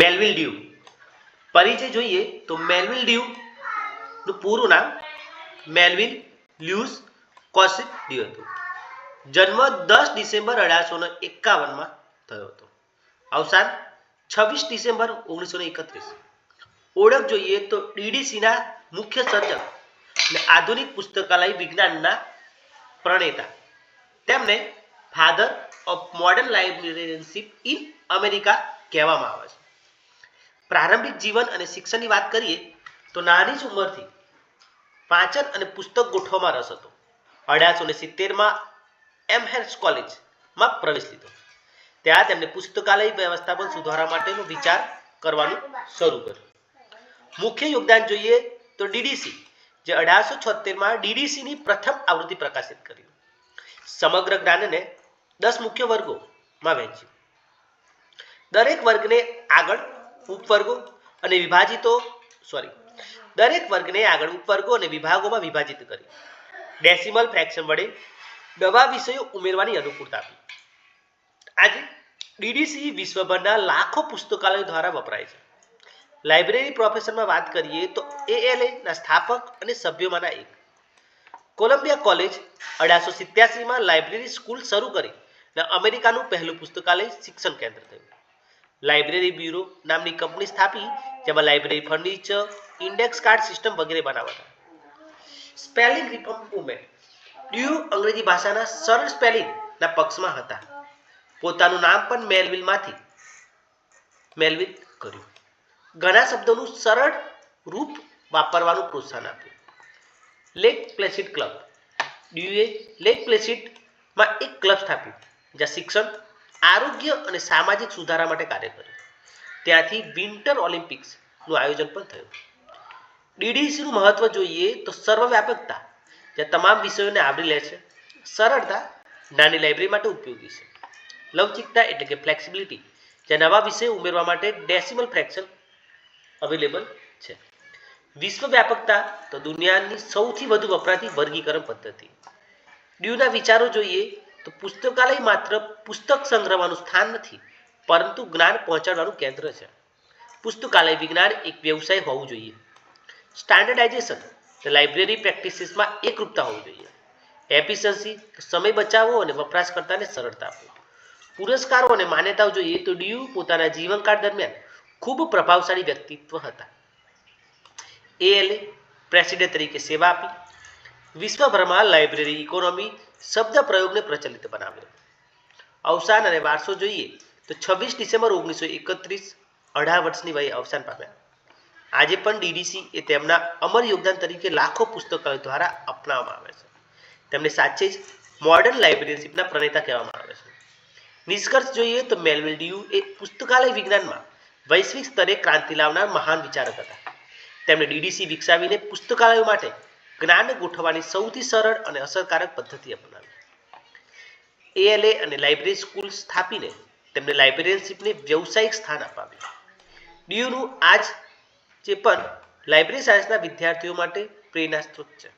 મેલવિલ due પરિચય જોઈએ તો મેલવિલ ડ્યુ નું પૂરું નામ મેલવિલ લ્યુઇસ કોસિક ડ્યુ હતું. જન્મ 10 ડિસેમ્બર 1851 થયો હતો. અવસાન 26 ડિસેમ્બર 1931. ઓળખ જોઈએ તો ડીડીસીના મુખ્ય સર્જક અને આધુનિક પુસ્તકાલય વિજ્ઞાનના પ્રણેતા. તેમને father of modern librarianship in America કહેવામાં આવે છે. પ્રારંભિક જીવન અને શિક્ષણની વાત કરીએ તો નાની જ ઉંમરથી વાંચન અને પુસ્તક ગોઠવવામાં રસ હતો. 1870માં એમહેર્સ્ટ કોલેજમાં પ્રવેશ લીધો. ત્યાં તેમણે પુસ્તકાલય વ્યવસ્થાપન સુધારવા માટેનો વિચાર કરવાનું શરૂ કર્યું. મુખ્ય યોગદાન જોઈએ તો ડીડીસી જે 1876માં ડીડીસીની પ્રથમ આવૃત્તિ પ્રકાશિત કરી. સમગ્ર જ્ઞાનને 10 મુખ્ય વર્ગોમાં વહેંચ્યું. દરેક વર્ગને આગળ ઉપવર્ગો અને વિભાગોમાં વિભાજિત કરી ડેસિમલ ફ્રેક્શન વડે નવા વિષયો ઉમેરવાની અનુકૂળતા આપી. આજે ડીડીસી વિશ્વભરના લાખો પુસ્તકાલયો દ્વારા વપરાય છે. લાઇબ્રેરી પ્રોફેશનમાં વાત કરીએ તો એએલએ ના સ્થાપક અને સભ્યોમાંના એક. કોલંબિયા કોલેજ 1887માં લાઇબ્રેરી સ્કૂલ શરૂ કરી અને અમેરિકાનું પહેલું પુસ્તકાલય શિક્ષણ કેન્દ્ર થયું. લાઇબ્રેરી બ્યુરો નામની કંપની સ્થાપી જેમાં library furniture, index card system વગેરે બનાવતા. સ્પેલિંગ રિફોર્મ મુવમેન્ટ ડ્યુ અંગ્રેજી ભાષાના સરળ સ્પેલિંગના પક્ષમાં હતા. પોતાનું નામ પણ મેલવિલ કર્યું. ઘણા શબ્દોનું સરળ રૂપ વાપરવાનું પ્રોત્સાહન આપ્યું. લેક પ્લેસિડ ક્લબ ડ્યુએ લેક પ્લેસિડમાં એક ક્લબ સ્થાપ્યું જ્યાં શિક્ષણ, આરોગ્ય અને સામાજિક સુધારા માટે કાર્ય કર્યું. ત્યાંથી વિન્ટર ઓલિમ્પિક્સનું આયોજન પણ થયું. ડીડીસીનું મહત્વ જોઈએ તો સર્વવ્યાપકતા જે તમામ વિષયોને આવરી લે છે. સરળતા નાની લાઇબ્રેરી માટે ઉપયોગી છે. લવચિકતા એટલે કે ફ્લેક્સિબિલિટી જે નવા વિષયો ઉમેરવા માટે ડેસિમલ ફ્રેક્શન અવેલેબલ છે. વિશ્વવ્યાપકતા તો દુનિયાની સૌથી વધુ વપરાતી વર્ગીકરણ પદ્ધતિ. ડ્યુના વિચારો જોઈએ તો પુસ્તકાલય માત્ર પુસ્તક સંગ્રહવાનું સ્થાન નથી પરંતુ જ્ઞાન પહોંચાડવાનું કેન્દ્ર છે. પુસ્તકાલય વિજ્ઞાન એક વ્યવસાય હોવું જોઈએ. સ્ટાન્ડર્ડાઇઝેશન લાઇબ્રેરી પ્રેક્ટિસીસમાં એકરૂપતા હોવી જોઈએ. એફિશિયન્સી સમય બચાવવો અને વપરાશકર્તાને સરળતા આપવી. પુરસ્કારો અને માન્યતાઓ જોઈએ તો ડ્યુ પોતાના જીવનકાળ દરમિયાન ખૂબ પ્રભાવશાળી વ્યક્તિત્વ હતા. એએલએ પ્રેસિડેન્ટ તરીકે સેવા આપી. વિશ્વભરમાં લાઇબ્રેરી ઇકોનોમી શબ્દ પ્રયોગને પ્રચલિત બનાવ્યો. અવસાન અને વારસો જોઈએ તો 26 ડિસેમ્બર 1931 18 વર્ષની વયે અવસાન પામ્યા. આજે પણ ડીડીસી એ તેમના અમર યોગદાન તરીકે લાખો પુસ્તકાલયો દ્વારા અપનાવવામાં આવે છે. તેમને સાચે જ મોડર્ન લાઇબ્રેરીશિપના પ્રણેતા કહેવામાં આવે છે. નિષ્કર્ષ જોઈએ તો મેલવિલ ડ્યુ એ પુસ્તકાલય વિજ્ઞાનમાં વૈશ્વિક સ્તરે ક્રાંતિ લાવનાર મહાન વિચારક હતા. તેમણે ડીડીસી વિકસાવીને પુસ્તકાલયો માટે જ્ઞાન ગોઠવવાની સૌથી સરળ અને અસરકારક પદ્ધતિ અપનાવી. એએલએ અને લાઇબ્રેરી સ્કૂલ સ્થાપીને તેમને લાઇબ્રેરિયનશિપને વ્યવસાયિક સ્થાન અપાવ્યું. ડ્યુનું આજ જે પણ લાઇબ્રેરી સાયન્સના વિદ્યાર્થીઓ માટે પ્રેરણા સ્ત્રોત છે.